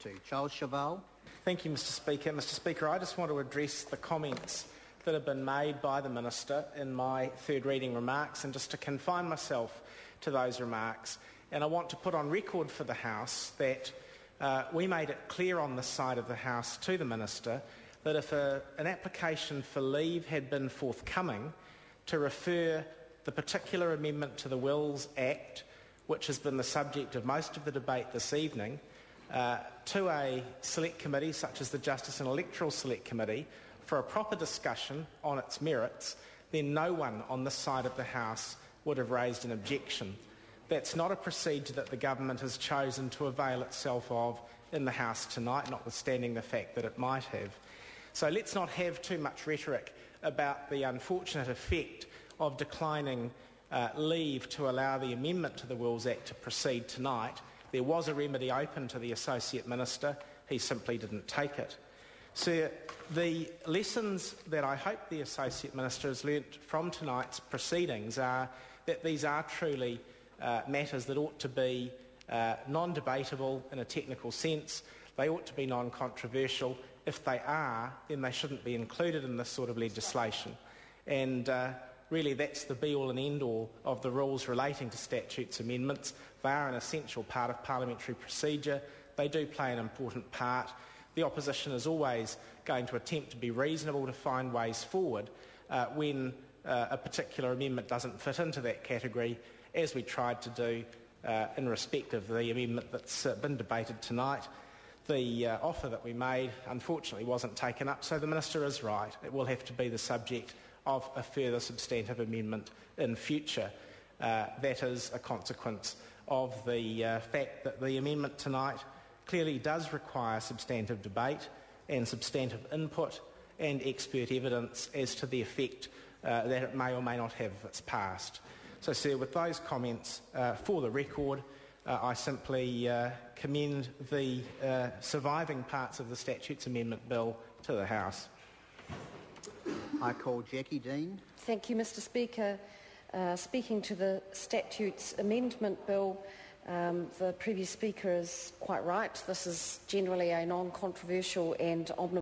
to. Charles Chauvel. Thank you, Mr Speaker. Mr Speaker, I just want to address the comments that have been made by the Minister in my third reading remarks, and just to confine myself to those remarks. And I want to put on record for the House that we made it clear on this side of the House to the Minister that if an application for leave had been forthcoming to refer the particular amendment to the Wills Act, which has been the subject of most of the debate this evening, to a select committee such as the Justice and Electoral Select Committee for a proper discussion on its merits, then no one on this side of the House would have raised an objection. That's not a procedure that the government has chosen to avail itself of in the House tonight, notwithstanding the fact that it might have. So let's not have too much rhetoric about the unfortunate effect of declining leave to allow the amendment to the Wills Act to proceed tonight. There was a remedy open to the Associate Minister. He simply didn't take it. So the lessons that I hope the Associate Minister has learnt from tonight's proceedings are that these are truly matters that ought to be non-debatable in a technical sense. They ought to be non-controversial. If they are, then they shouldn't be included in this sort of legislation. And really that's the be-all and end-all of the rules relating to statutes amendments. They are an essential part of parliamentary procedure. They do play an important part. The opposition is always going to attempt to be reasonable to find ways forward when a particular amendment doesn't fit into that category, as we tried to do in respect of the amendment that's been debated tonight. The offer that we made unfortunately wasn't taken up, so the Minister is right. It will have to be the subject of a further substantive amendment in future. That is a consequence of the fact that the amendment tonight clearly does require substantive debate and substantive input and expert evidence as to the effect that it may or may not have if it's passed. So, sir, with those comments, for the record, I simply commend the surviving parts of the Statutes Amendment Bill to the House. I call Jackie Dean. Thank you, Mr Speaker. Speaking to the Statutes Amendment Bill, the previous speaker is quite right. This is generally a non-controversial and omnibus